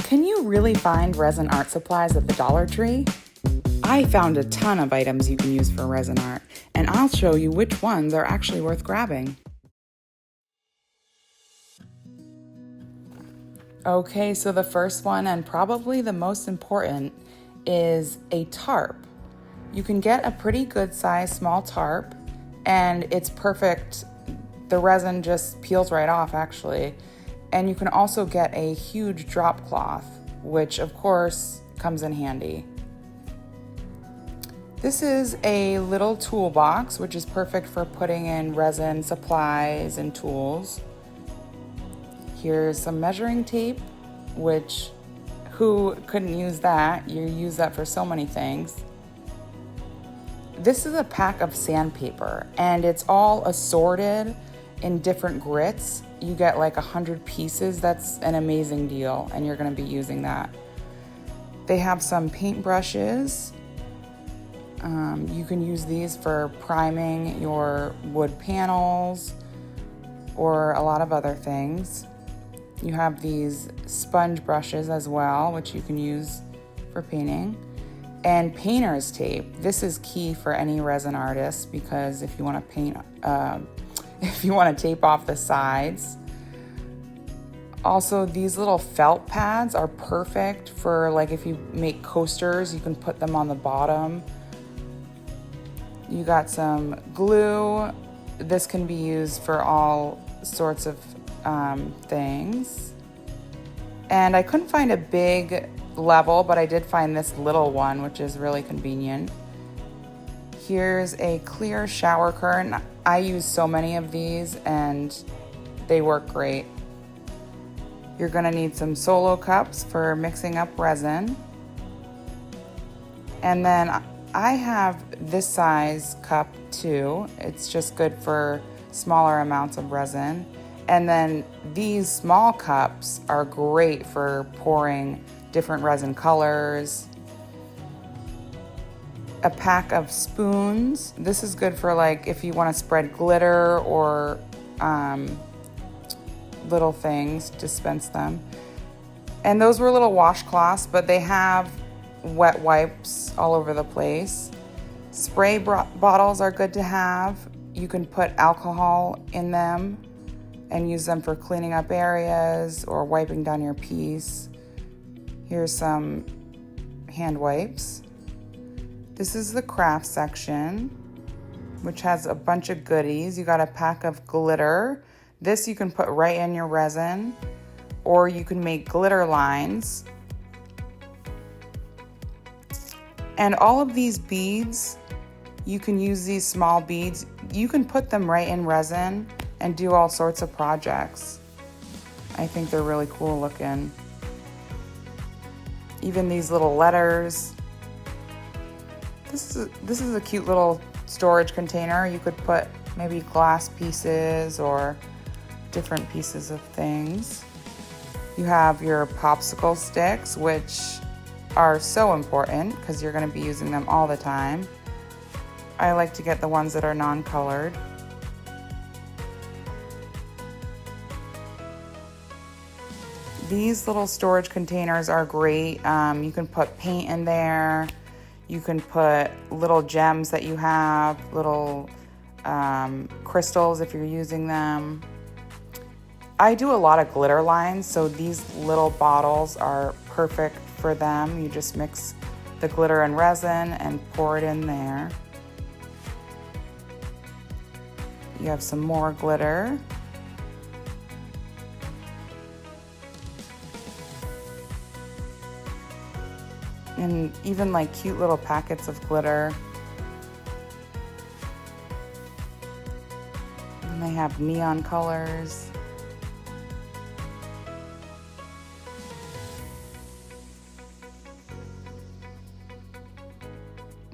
Can you really find resin art supplies at the Dollar Tree? I found a ton of items you can use for resin art, and I'll show you which ones are actually worth grabbing. Okay, so the first one, and probably the most important, is a tarp. You can get a pretty good size small tarp, and it's perfect. The resin just peels right off, actually. And you can also get a huge drop cloth, which of course comes in handy. This is a little toolbox, which is perfect for putting in resin supplies and tools. Here's some measuring tape, which who couldn't use that? You use that for so many things. This is a pack of sandpaper, and it's all assorted in different grits. You get like 100 pieces. That's an amazing deal, and you're going to be using that. They have some paint brushes. You can use these for priming your wood panels or a lot of other things. You have these sponge brushes as well, which you can use for painting. And painter's tape. This is key for any resin artist, because if you want to paint, if you want to tape off the sides. Also, these little felt pads are perfect for, like, if you make coasters, you can put them on the bottom. You got some glue. This can be used for all sorts of things. And I couldn't find a big level, but I did find this little one, which is really convenient. Here's a clear shower curtain. I use so many of these and they work great. You're gonna need some solo cups for mixing up resin. And then I have this size cup too. It's just good for smaller amounts of resin. And then these small cups are great for pouring different resin colors. A pack of spoons. This is good for, like, if you want to spread glitter or little things, dispense them. And those were little washcloths, but they have wet wipes all over the place. Spray bottles are good to have. You can put alcohol in them and use them for cleaning up areas or wiping down your piece. Here's some hand wipes. This is the craft section, which has a bunch of goodies. You got a pack of glitter. This you can put right in your resin, or you can make glitter lines. And all of these beads, you can use these small beads. You can put them right in resin and do all sorts of projects. I think they're really cool looking. Even these little letters. This is a cute little storage container. You could put maybe glass pieces or different pieces of things. You have your popsicle sticks, which are so important because you're going to be using them all the time. I like to get the ones that are non-colored. These little storage containers are great. You can put paint in there. You can put little gems that you have, little crystals if you're using them. I do a lot of glitter lines, so these little bottles are perfect for them. You just mix the glitter and resin and pour it in there. You have some more glitter. And even like cute little packets of glitter. And they have neon colors.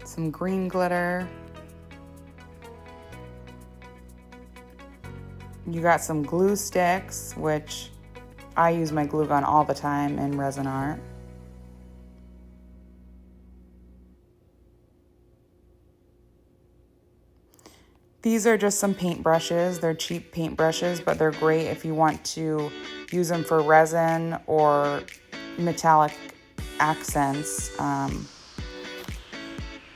Some green glitter. You got some glue sticks, which I use my glue gun all the time in resin art. These are just some paint brushes. They're cheap paint brushes, but they're great if you want to use them for resin or metallic accents.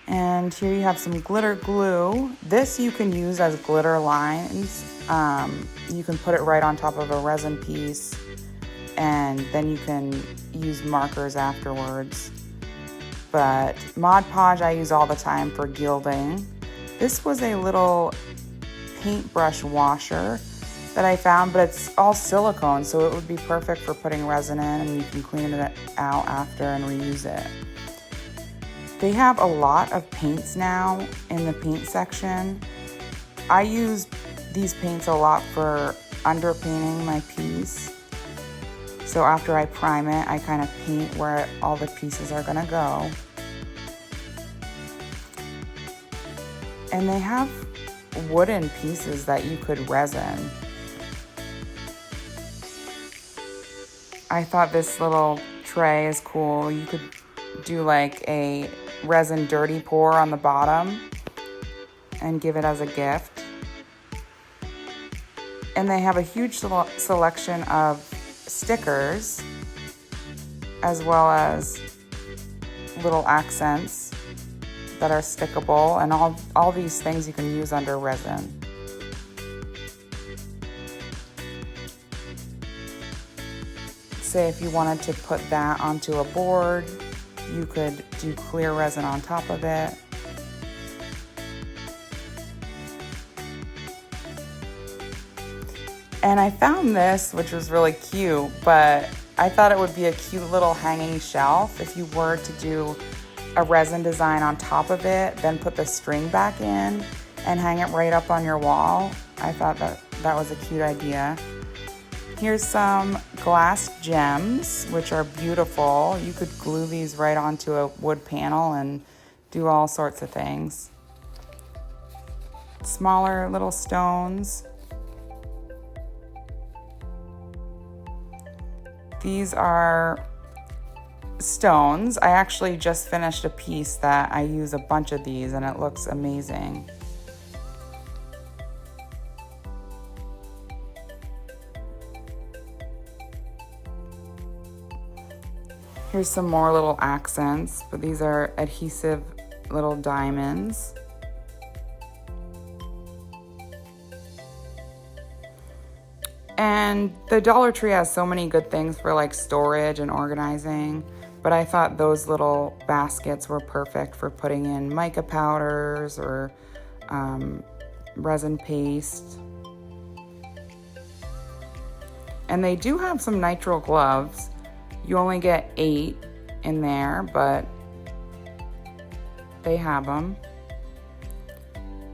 And here you have some glitter glue. This you can use as glitter lines. You can put it right on top of a resin piece, and then you can use markers afterwards. But Mod Podge I use all the time for gilding. This was a little paintbrush washer that I found, but it's all silicone, so it would be perfect for putting resin in, and you can clean it out after and reuse it. They have a lot of paints now in the paint section. I use these paints a lot for underpainting my piece. So after I prime it, I kind of paint where all the pieces are gonna go. And they have wooden pieces that you could resin. I thought this little tray is cool. You could do like a resin dirty pour on the bottom and give it as a gift. And they have a huge selection of stickers as well as little accents that are stickable, and all these things you can use under resin. Say if you wanted to put that onto a board, you could do clear resin on top of it. And I found this, which was really cute, but I thought it would be a cute little hanging shelf if you were to do a resin design on top of it, then put the string back in and hang it right up on your wall. I thought that was a cute idea. Here's some glass gems, which are beautiful. You could glue these right onto a wood panel and do all sorts of things. Smaller little stones. These are stones. I actually just finished a piece that I use a bunch of these, and it looks amazing. Here's some more little accents, but these are adhesive little diamonds. And the Dollar Tree has so many good things for like storage and organizing, but I thought those little baskets were perfect for putting in mica powders or resin paste. And they do have some nitrile gloves. You only get 8 in there, but they have them.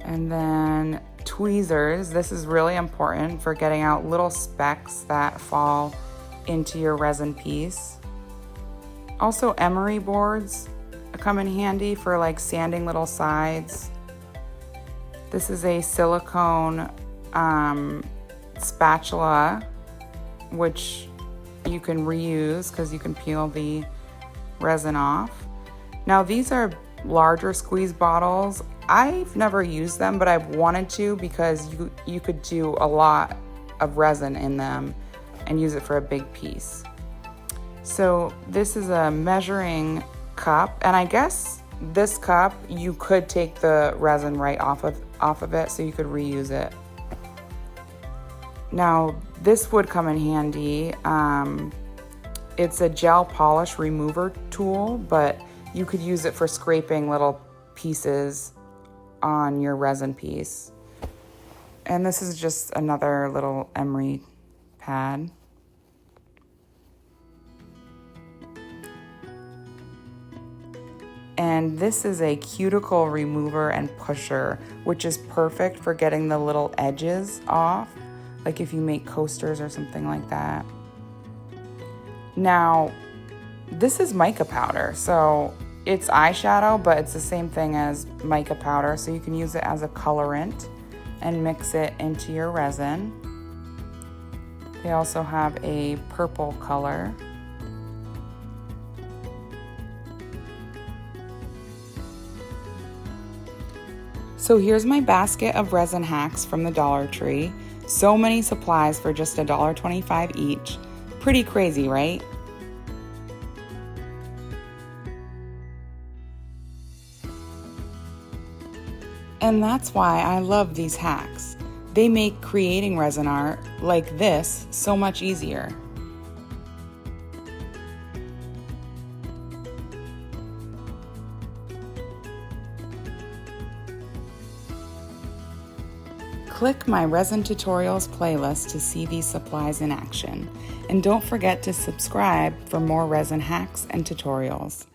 And then tweezers. This is really important for getting out little specks that fall into your resin piece. Also, emery boards come in handy for like sanding little sides. This is a silicone spatula, which you can reuse because you can peel the resin off. Now these are larger squeeze bottles. I've never used them, but I've wanted to because you could do a lot of resin in them and use it for a big piece. So this is a measuring cup, and I guess this cup you could take the resin right off of it, so you could reuse it. Now this would come in handy. It's a gel polish remover tool, but you could use it for scraping little pieces on your resin piece. And this is just another little emery pad. And this is a cuticle remover and pusher, which is perfect for getting the little edges off, like if you make coasters or something like that. Now, this is mica powder, so it's eyeshadow, but it's the same thing as mica powder, so you can use it as a colorant and mix it into your resin. They also have a purple color. So here's my basket of resin hacks from the Dollar Tree. So many supplies for just $1.25 each. Pretty crazy, right? And that's why I love these hacks. They make creating resin art like this so much easier. Click my Resin Tutorials playlist to see these supplies in action. And don't forget to subscribe for more resin hacks and tutorials.